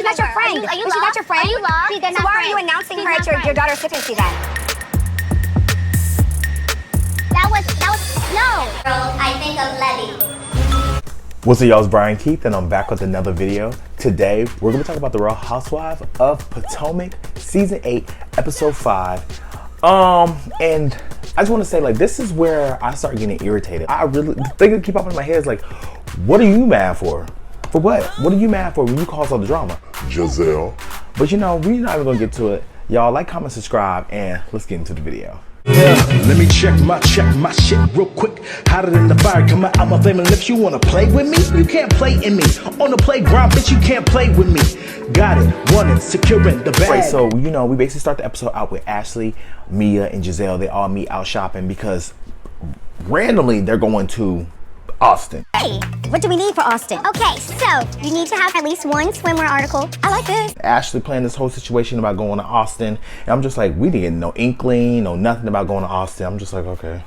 not your friend. Are you she's not your friend. Are you lost? See, so why are you announcing her at your daughter's pregnancy then? That was no. Girls, I think of Levy. What's up, y'all? It's Brian Keith, and I'm back with another video. Today, we're gonna talk about the Real Housewives of Potomac, Season 8, Episode 5. And I just want to say, like, this is where I start getting irritated. The thing that keep popping in my head is like, what are you mad for? For what? What are you mad for when you cause all the drama? Giselle. But you know, we're not even gonna get to it. Y'all like, comment, subscribe, and let's get into the video. Yeah, let me check my shit real quick. Hotter than the fire coming out my flaming lips. You wanna play with me? You can't play in me. On the playground, bitch, you can't play with me. Got it, won it, securing the bag. Right, so you know, we basically start the episode out with Ashley, Mia, and Giselle. They all meet out shopping because randomly they're going to Austin. Hey, what do we need for Austin? Okay, so you need to have at least one swimwear article. I like this. Ashley planned this whole situation about going to Austin, and I'm just like, we didn't get no inkling, no nothing about going to Austin. I'm just like, okay,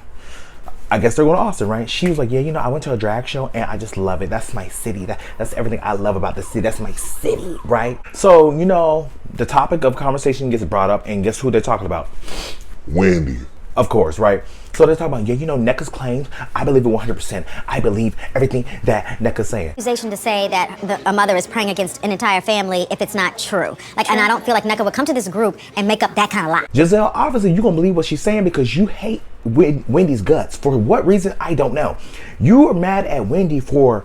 I guess they're going to Austin, right? She was like, yeah, you know, I went to a drag show and I just love it. That's my city. That's everything I love about the city. That's my city, right? So, you know, the topic of conversation gets brought up, and guess who they're talking about? Wendy. Of course, right? So they're talking about, yeah, you know, Nneka's claims, I believe it 100%. I believe everything that Nneka's saying. Accusation to say that a mother is praying against an entire family if it's not true. Like, and I don't feel like Nneka would come to this group and make up that kind of lie. Giselle, obviously you're gonna believe what she's saying because you hate Wendy's guts. For what reason, I don't know. You are mad at Wendy for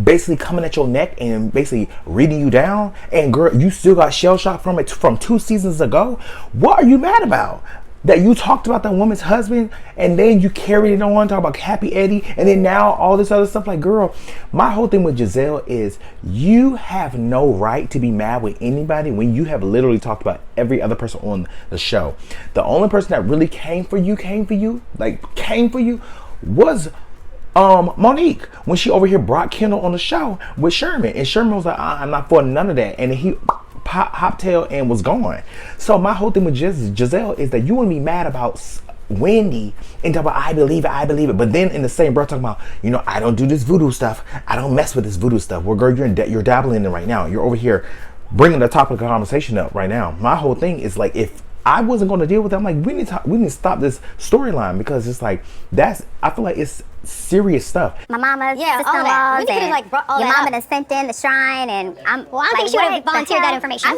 basically coming at your neck and basically reading you down. And girl, you still got shell shock from it from 2 seasons ago. What are you mad about? That you talked about that woman's husband and then you carried it on, talk about Happy Eddie, and then now all this other stuff. Like, girl, my whole thing with Giselle is you have no right to be mad with anybody when you have literally talked about every other person on the show. The only person that really came for you was Monique, when she over here brought Kendall on the show with Sherman, and Sherman was like, I'm not for none of that, and he hop tail and was gone. So my whole thing with Giselle is that you want to be mad about Wendy and talk about I believe it, but then in the same breath talking about, you know, I don't do this voodoo stuff, I don't mess with this voodoo stuff. Well, girl, you're dabbling in it right now. You're over here bringing the topic of conversation up right now. My whole thing is like, if I wasn't going to deal with it, I'm like, we need to stop this storyline, because it's like, I feel like it's serious stuff. My mama's all that. We could have like brought all your that mama that sent in the shrine, and I don't think she would have volunteered that information.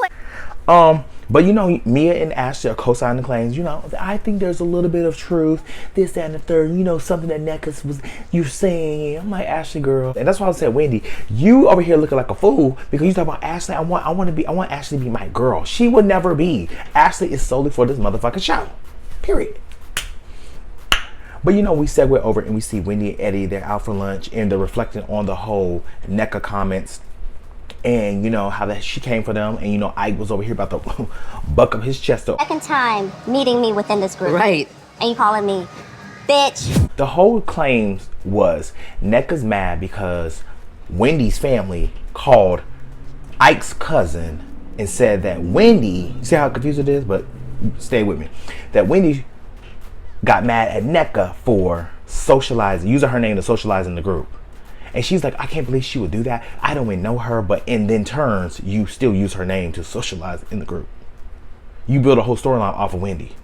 But you know, Mia and Ashley are co-signing the claims. You know, I think there's a little bit of truth, this, that, and the third. You know, something that Nneka was you saying. I'm like, Ashley, girl, and that's why I said, Wendy, you over here looking like a fool because you talk about Ashley. I want Ashley to be my girl. She would never be. Ashley is solely for this motherfucking show. Period. But you know, we segue over and we see Wendy and Eddie. They're out for lunch and they're reflecting on the whole Nneka comments. And you know how that she came for them, and you know Ike was over here about to buck up his chest up. Second time meeting me within this group. Right. And you calling me bitch. The whole claims was Nneka's mad because Wendy's family called Ike's cousin and said that Wendy, see how confused it is, but stay with me, that Wendy got mad at Nneka for socializing, using her name to socialize in the group. And she's like, I can't believe she would do that. I don't even know her, but in then turns, you still use her name to socialize in the group. You build a whole storyline off of Wendy.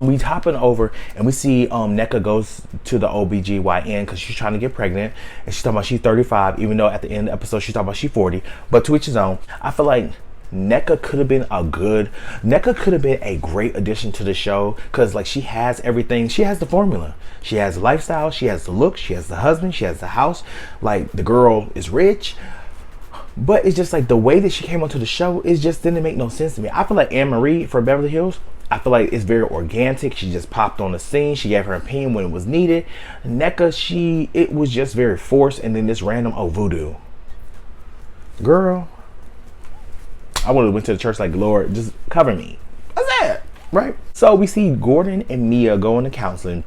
We hopping over and we see Nneka goes to the OBGYN because she's trying to get pregnant. And she's talking about she's 35, even though at the end of the episode she's talking about she's 40. But to each his own. I feel like Nneka could have been a great addition to the show, because like she has everything. She has the formula. She has the lifestyle, she has the look, she has the husband, she has the house. Like, the girl is rich. But it's just like the way that she came onto the show, it just didn't make no sense to me. I feel like Anne Marie for Beverly Hills, I feel like it's very organic. She just popped on the scene. She gave her opinion when it was needed. Nneka, it was just very forced, and then this random voodoo. Girl, I would have went to the church like, Lord, just cover me. That's it, right? So we see Gordon and Mia go into counseling,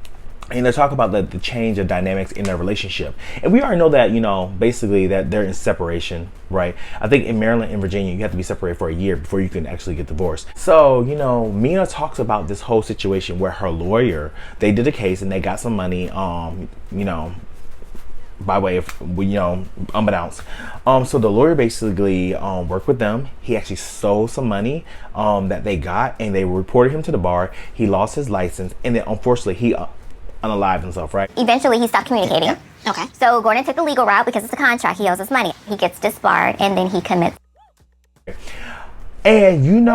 and they talk about the change of dynamics in their relationship. And we already know that, you know, basically that they're in separation, right? I think in Maryland and Virginia, you have to be separated for a year before you can actually get divorced. So, you know, Mia talks about this whole situation where her lawyer, they did a case and they got some money, you know, by way of, unbeknownst. So the lawyer basically worked with them. He actually stole some money that they got, and they reported him to the bar. He lost his license, and then unfortunately he unalived himself, right? Eventually, he stopped communicating. Yeah. Okay. So Gordon took the legal route because it's a contract. He owes us money. He gets disbarred, and then he commits. And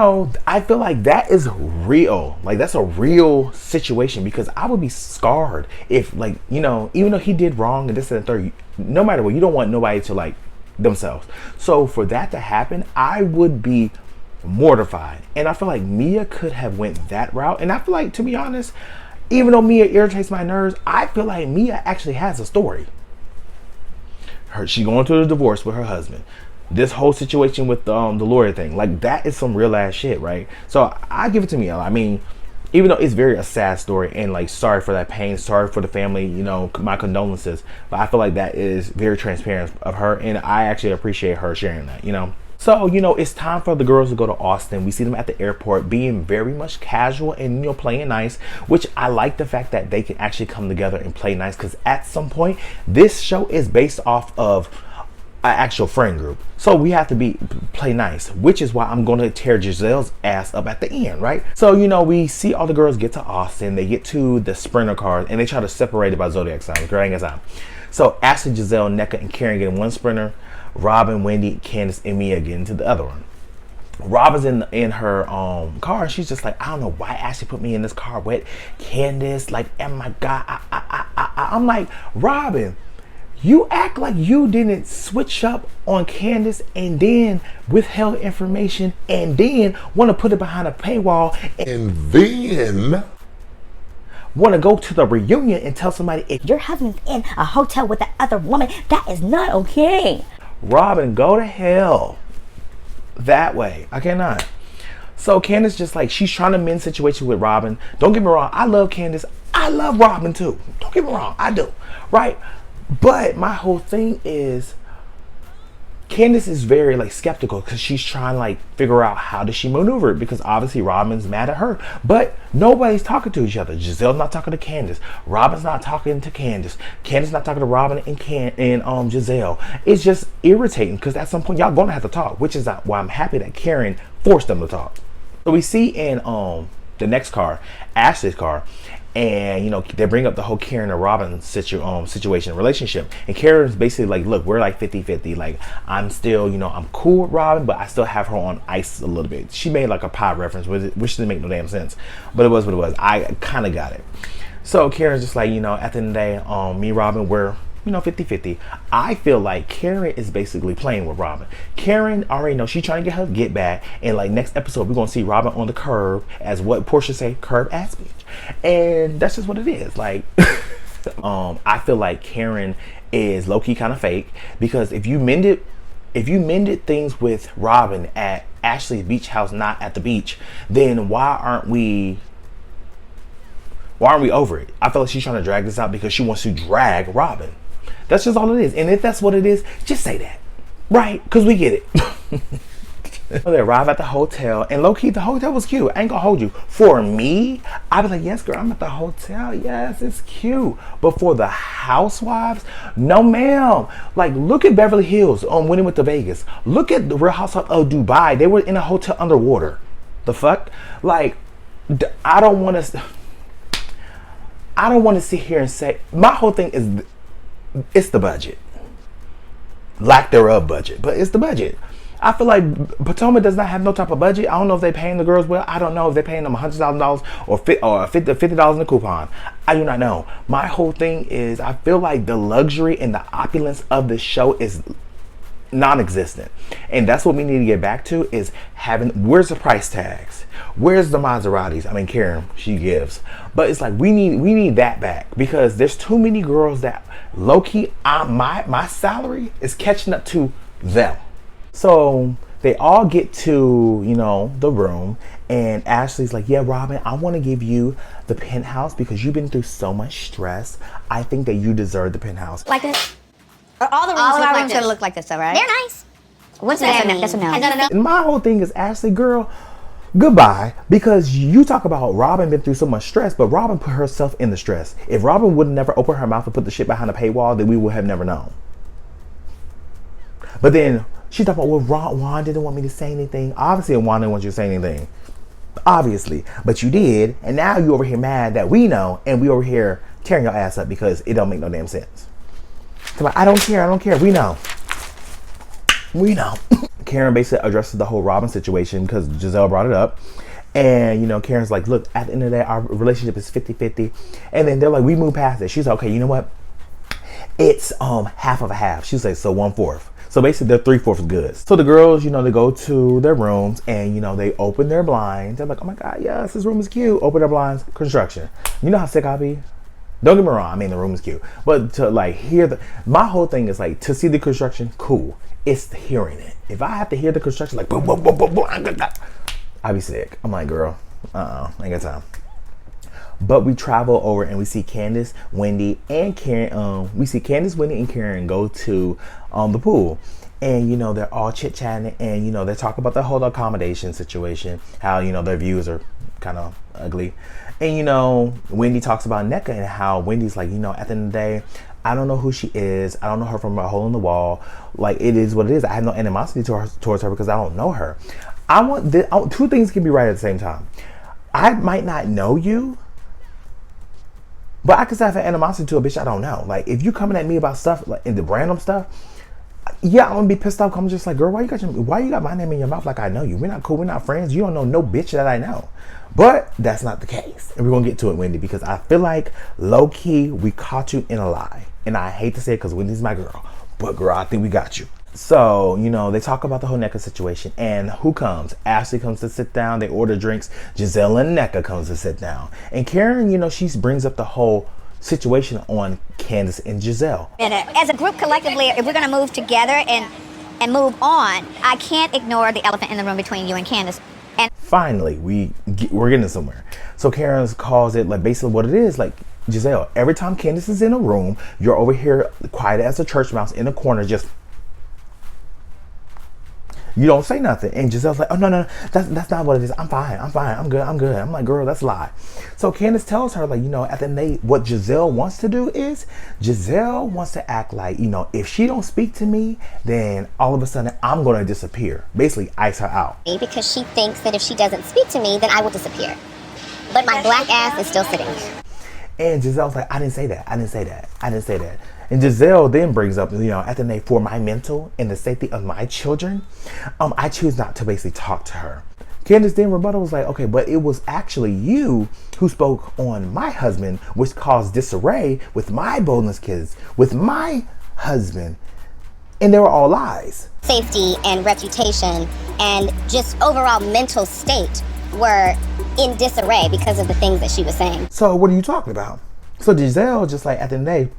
I feel like that is real. Like, that's a real situation, because I would be scarred if, like, even though he did wrong and this and the third, no matter what, you don't want nobody to like themselves. So for that to happen, I would be mortified. And I feel like Mia could have went that route. And I feel like, to be honest, even though Mia irritates my nerves, I feel like Mia actually has a story. She going through the divorce with her husband. This whole situation with the lawyer thing, like, that is some real ass shit, right? So I give it to Mia. I mean, even though it's a sad story, and like, sorry for that pain, sorry for the family, my condolences, but I feel like that is very transparent of her, and I actually appreciate her sharing that, So, it's time for the girls to go to Austin. We see them at the airport being very much casual and, playing nice, which I like the fact that they can actually come together and play nice, because at some point, this show is based off of an actual friend group. So we have to play nice, which is why I'm going to tear Giselle's ass up at the end, right? So, we see all the girls get to Austin. They get to the sprinter cars, and they try to separate it by zodiac signs. So Ashley, Giselle, Nneka, and Karen get in one sprinter. Robin, Wendy, Candace, and Mia get into the other one. Robin's in her car, and she's just like, I don't know why Ashley put me in this car with Candace. Like, oh my God, I'm like, Robin, you act like you didn't switch up on Candace and then withheld information and then want to put it behind a paywall And then want to go to the reunion and tell somebody if your husband's in a hotel with that other woman. That is not okay. Robin, go to hell. That way. I cannot. So Candace just like, she's trying to mend situations with Robin. Don't get me wrong. I love Candace. I love Robin too. Don't get me wrong. I do. Right? But my whole thing is, Candace is very like skeptical, because she's trying to like figure out how does she maneuver it, because obviously Robin's mad at her, but nobody's talking to each other. Giselle's not talking to Candace. Robin's not talking to Candace. Candace not talking to Robin and Giselle. It's just irritating, because at some point y'all gonna have to talk, which is why I'm happy that Karen forced them to talk. So we see in the next car, Ashley's car, and they bring up the whole Karen and Robin situation, relationship, and Karen's basically like, look, we're like 50-50. Like, I'm still, I'm cool with Robin, but I still have her on ice a little bit. She made like a pie reference with it, which didn't make no damn sense, but it was what it was. I kind of got it. So Karen's just like, at the end of the day, me, Robin, we're 50-50. I feel like Karen is basically playing with Robin. Karen already knows she's trying to get her get back, and like, next episode we're gonna see Robin on the curb, as what Portia say, curb ass bitch. And that's just what it is. Like, I feel like Karen is low-key kind of fake, because if you mended things with Robin at Ashley's beach house, not at the beach, then why aren't we over it? I feel like she's trying to drag this out because she wants to drag Robin. That's just all it is. And if that's what it is, just say that, right? Because we get it. So they arrive at the hotel, and low-key, the hotel was cute. I ain't gonna hold you. For me, I was like, yes, girl, I'm at the hotel. Yes, it's cute. But for the housewives, no, ma'am. Like, look at Beverly Hills when they went to Vegas. Look at the Real Housewives of Dubai. They were in a hotel underwater. The fuck? Like, I don't want to sit here and say, my whole thing is, it's the budget. Lack thereof budget, but it's the budget. I feel like Potomac does not have no type of budget. I don't know if they're paying the girls well. I don't know if they're paying them $100,000 or $50 in a coupon. I do not know. My whole thing is, I feel like the luxury and the opulence of the show is non-existent, and that's what we need to get back to, is having, where's the price tags, where's the Maseratis? I mean, Karen, she gives, but it's like we need that back, because there's too many girls that low-key, my salary is catching up to them. So they all get to, the room, and Ashley's like, yeah, Robin, I want to give you the penthouse because you've been through so much stress. I think that you deserve the penthouse. Like this? Or all the rooms All of look our like rooms this. gonna look like this, though, right? They're nice. What's that mean? That's a no. And my whole thing is, Ashley, girl, Goodbye, because you talk about Robin been through so much stress, but Robin put herself in the stress. If Robin would never open her mouth and put the shit behind the paywall, then we would have never known. But then she talked about, well, Juan didn't want me to say anything. Obviously, Juan didn't want you to say anything. Obviously, but you did, and now you over here mad that we know, and we over here tearing your ass up because it don't make no damn sense. So I don't care. We know. Karen basically addresses the whole Robin situation because Giselle brought it up. And, you know, Karen's like, look, at the end of the day, our relationship is 50-50. And then they're like, we move past it. She's like, okay, you know what? It's half of a half. She's like, so 1/4. So basically, they're 3/4 goods. So the girls, you know, they go to their rooms and, you know, they open their blinds. They're like, oh my God, yes, this room is cute. Open their blinds. Construction. You know how sick I'll be? Don't get me wrong. I mean, the room is cute. But to like hear my whole thing is like, to see the construction, cool. It's hearing it. If I have to hear the construction, like, boom, boom, boom, boom, boom, I'd be sick. I'm like, girl, I ain't got time. But we travel over and we see Candace, Wendy, and Karen. We see Candace, Wendy, and Karen go to the pool. And, you know, they're all chit-chatting. And, you know, they talk about the whole accommodation situation. How, you know, their views are kind of ugly. And, you know, Wendy talks about Nneka and how Wendy's like, you know, at the end of the day, I don't know who she is. I don't know her from a hole in the wall. Like, it is what it is. I have no animosity towards her because I don't know her. Two things can be right at the same time. I might not know you, but I could have an animosity to a bitch I don't know. Like, if you coming at me about stuff, like in the random stuff, yeah, I'm gonna be pissed off. I'm just like, girl, why you got my name in your mouth like I know you? We're not cool. We're not friends. You don't know no bitch that I know. But that's not the case. And we're gonna get to it, Wendy, because I feel like low key we caught you in a lie. And I hate to say it because Wendy's my girl. But girl, I think we got you. So, you know, they talk about the whole Nneka situation. And who comes? Ashley comes to sit down. They order drinks. Giselle and Nneka comes to sit down. And Karen, you know, she brings up the whole situation on Candace and Giselle. And as a group collectively, if we're going to move together and move on, I can't ignore the elephant in the room between you and Candace. And finally, we're getting somewhere. So Karen calls it like basically what it is. Like, Giselle, every time Candace is in a room, you're over here quiet as a church mouse in a corner, just you don't say nothing. And Giselle's like, oh no, that's not what it is. I'm fine, I'm good. I'm like, girl, that's a lie. So Candace tells her, like, you know, at the end of the day, what Giselle wants to do is Giselle wants to act like, you know, if she don't speak to me, then all of a sudden I'm gonna disappear. Basically ice her out. because she thinks that if she doesn't speak to me, then I will disappear. But my black ass is still sitting there. And Giselle's like, I didn't say that. And Giselle then brings up, you know, at the end, for my mental and the safety of my children, I choose not to basically talk to her. Candace then rebuttal was like, okay, but it was actually you who spoke on my husband, which caused disarray with my bonus kids, with my husband. And they were all lies. Safety and reputation and just overall mental state were in disarray because of the things that she was saying. So what are you talking about? So Giselle, just like at the end of the day,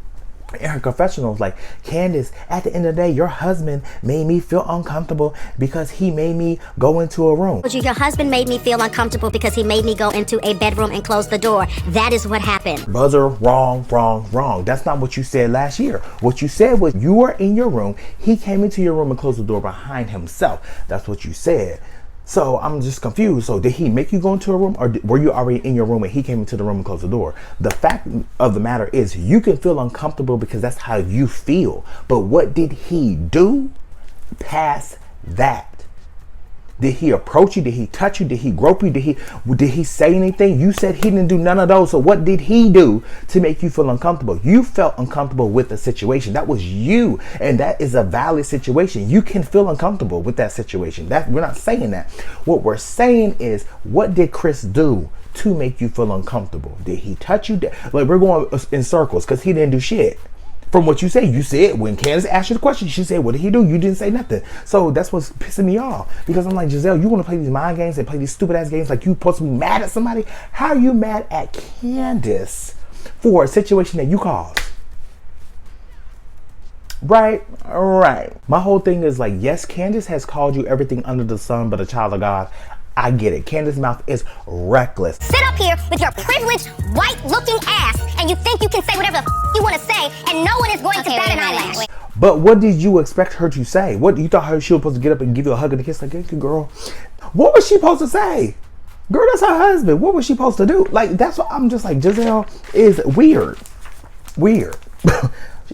in her confessional, was like, Candace, at the end of the day, your husband made me feel uncomfortable because he made me go into a room. Your husband made me feel uncomfortable because he made me go into a bedroom and close the door. That is what happened. Buzzer, wrong. That's not what you said last year. What you said was you were in your room. He came into your room and closed the door behind himself. That's what you said. So I'm just confused. So did he make you go into a room, or were you already in your room and he came into the room and closed the door? The fact of the matter is you can feel uncomfortable because that's how you feel. But what did he do past that? Did he approach you? Did he touch you? Did he grope you? Did he say anything? You said he didn't do none of those. So what did he do to make you feel uncomfortable? You felt uncomfortable with the situation. That was you. And that is a valid situation. You can feel uncomfortable with that situation. We're not saying that. What we're saying is, what did Chris do to make you feel uncomfortable? Did he touch you? Like, we're going in circles because he didn't do shit. From what you said when Candace asked you the question, she said, what did he do? You didn't say nothing. So that's what's pissing me off. Because I'm like, Giselle, you want to play these mind games and play these stupid ass games like you supposed to be mad at somebody? How are you mad at Candace for a situation that you caused? Right. My whole thing is like, yes, Candace has called you everything under the sun but a child of God. I get it. Candace's mouth is reckless. Sit up here with your privileged, white-looking ass, and you think you can say whatever the you want to say, and no one is going to bat an eyelash. But what did you expect her to say? What you thought she was supposed to get up and give you a hug and a kiss like, hey, good girl? What was she supposed to say? Girl, that's her husband. What was she supposed to do? Like, that's what I'm just like, Giselle is weird. Weird.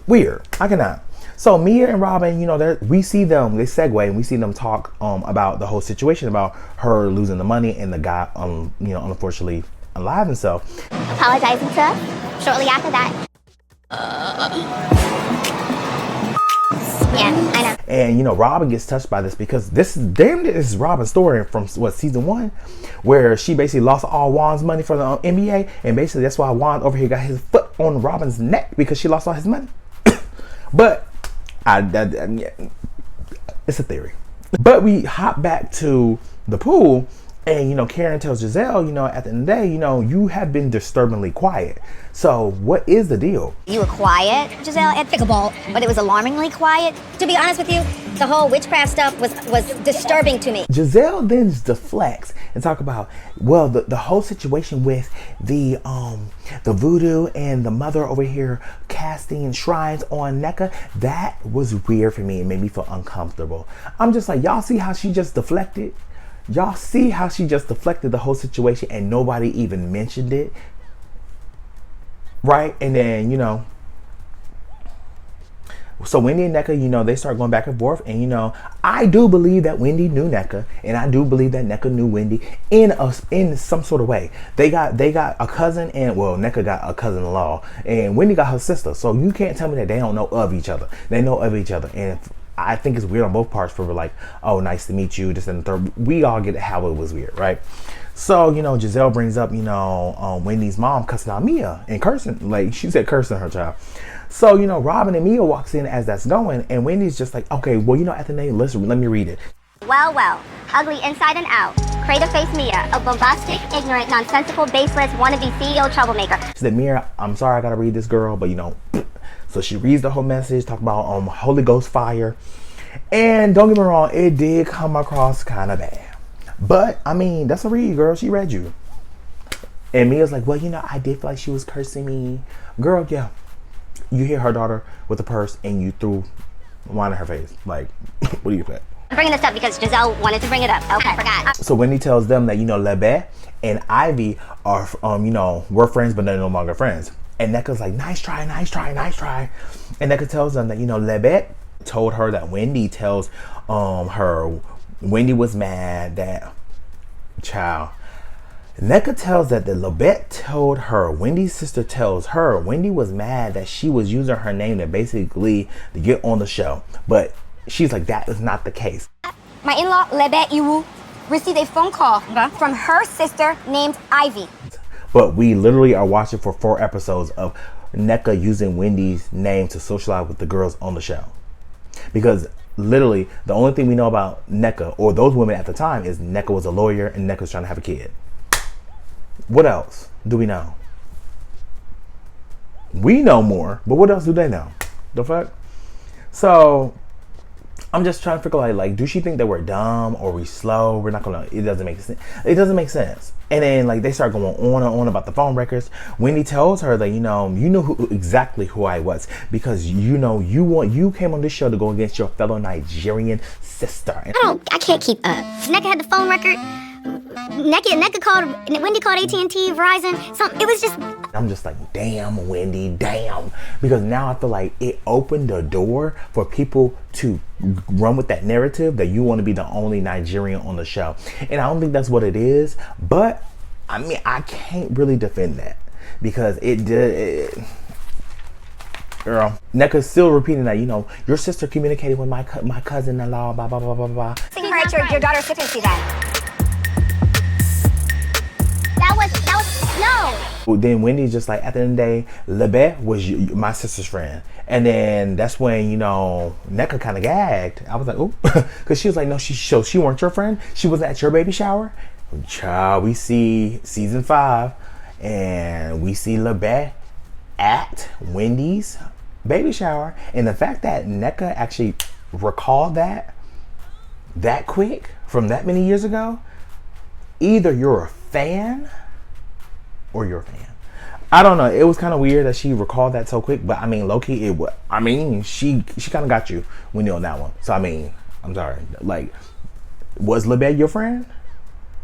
Weird. I cannot. So Mia and Robin, you know, we see them, they segue and we see them talk about the whole situation, about her losing the money and the guy, you know, unfortunately alive himself. Apologizing to us shortly after that. Yeah, I know. And you know, Robin gets touched by this because this is Robin's story from what, season 1, where she basically lost all Juan's money for the NBA, and basically that's why Juan over here got his foot on Robin's neck, because she lost all his money. But it's a theory. But we hop back to the pool, and you know, Karen tells Giselle, you know, at the end of the day, you know, you have been disturbingly quiet. So what is the deal? You were quiet, Giselle, at pickleball, but it was alarmingly quiet. To be honest with you, the whole witchcraft stuff was disturbing to me. Giselle then deflects and talk about, well, the whole situation with the voodoo and the mother over here casting shrines on Nneka, that was weird for me. It made me feel uncomfortable. I'm just like, y'all see how she just deflected? Y'all see how she just deflected the whole situation and nobody even mentioned it? Right? And then, you know, so Wendy and Nneka, you know, they start going back and forth. And, you know, I do believe that Wendy knew Nneka. And I do believe that Nneka knew Wendy in some sort of way. They got a cousin, and, well, Nneka got a cousin-in-law. And Wendy got her sister. So you can't tell me that they don't know of each other. They know of each other. And I think it's weird on both parts for like, oh, nice to meet you, this and the third. We all get how it was weird, right? So, you know, Giselle brings up, you know, Wendy's mom cussing out Mia and cursing, like she said, cursing her child. So, you know, Robin and Mia walks in as that's going, and Wendy's just like, okay, well, you know, at the name, listen, let me read it. Well, ugly inside and out. Crater face Mia, a bombastic, ignorant, nonsensical, baseless, wannabe CEO troublemaker. She said, Mia, I'm sorry I gotta read this, girl, but you know, so she reads the whole message, talk about Holy Ghost fire. And don't get me wrong, it did come across kind of bad. But, I mean, that's a read, girl. She read you. And Mia's like, well, you know, I did feel like she was cursing me. Girl, yeah. You hit her daughter with a purse and you threw wine in her face. Like, what do you think? I'm bringing this up because Giselle wanted to bring it up. Okay, I forgot. So Wendy tells them that, you know, Lebet and Ivy are, you know, we're friends, but they're no longer friends. And Nneka's like, nice try, nice try, nice try. And Nneka tells them that, you know, Lebet told her that Wendy tells her, Wendy was mad that, child. Nneka tells that the Lebet told her, Wendy's sister tells her, Wendy was mad that she was using her name to basically to get on the show. But she's like, that is not the case. My in-law, Lebet Iwu, received a phone call from her sister named Ivy. But we literally are watching for 4 episodes of Nneka using Wendy's name to socialize with the girls on the show. Because literally, the only thing we know about Nneka, or those women at the time, is Nneka was a lawyer and Nneka was trying to have a kid. What else do we know? We know more, but what else do they know? The fuck? So, I'm just trying to figure out, like, do she think that we're dumb or we slow? We're not gonna, it doesn't make sense. It doesn't make sense. And then, like, they start going on and on about the phone records. Wendy tells her that, you know exactly who I was, because, you know, you came on this show to go against your fellow Nigerian sister. I can't keep up. Nneka had the phone record. Nneka called, Wendy called AT&T, Verizon, something. It was just. I'm just like, damn, Wendy, damn. Because now I feel like it opened the door for people to run with that narrative that you want to be the only Nigerian on the show. And I don't think that's what it is. But, I mean, I can't really defend that. Because it did. Girl, Nneka's still repeating that, you know, your sister communicated with my cousin-in-law, blah, blah, blah, blah, blah. All right, your daughter's sitting see that. That was, no. Then Wendy's just like, at the end of the day, Lebet was my sister's friend. And then that's when, you know, Nneka kind of gagged. I was like, oh, because she was like, no, she weren't your friend. She wasn't at your baby shower. Child, we see season 5 and we see Lebet at Wendy's baby shower. And the fact that Nneka actually recalled that quick from that many years ago, either you're a fan or you're a fan. I don't know. It was kind of weird that she recalled that so quick, but I mean, low-key, it was. I mean, she kind of got you when you're on that one. So I mean, I'm sorry. Like, was Lebet your friend?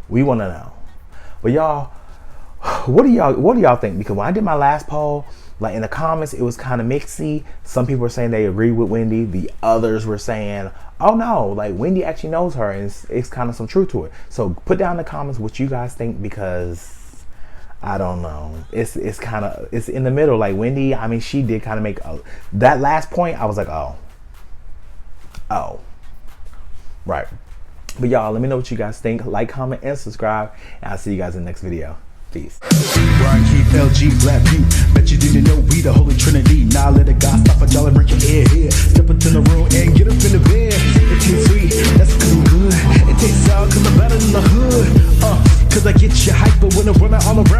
We want to know. But y'all, what do y'all think? Because when I did my last poll, like in the comments, it was kind of mixy. Some people were saying they agree with Wendy. The others were saying, oh no, like Wendy actually knows her, and it's kind of some truth to it. So put down in the comments what you guys think, because I don't know. It's in the middle. Like Wendy, I mean, she did kind of make that last point. I was like, oh, right. But y'all, let me know what you guys think. Like, comment, and subscribe. And I'll see you guys in the next video. Peace. Brian Keith, LG, Black View. Bet you didn't know we the Holy Trinity. Now let a God stop a y'all and break your head here. Step into the room and get up in the bed. It tastes sweet, that's cause I'm good. It tastes sour cause I'm better than the hood. Cause I get you hyper when I'm running all around.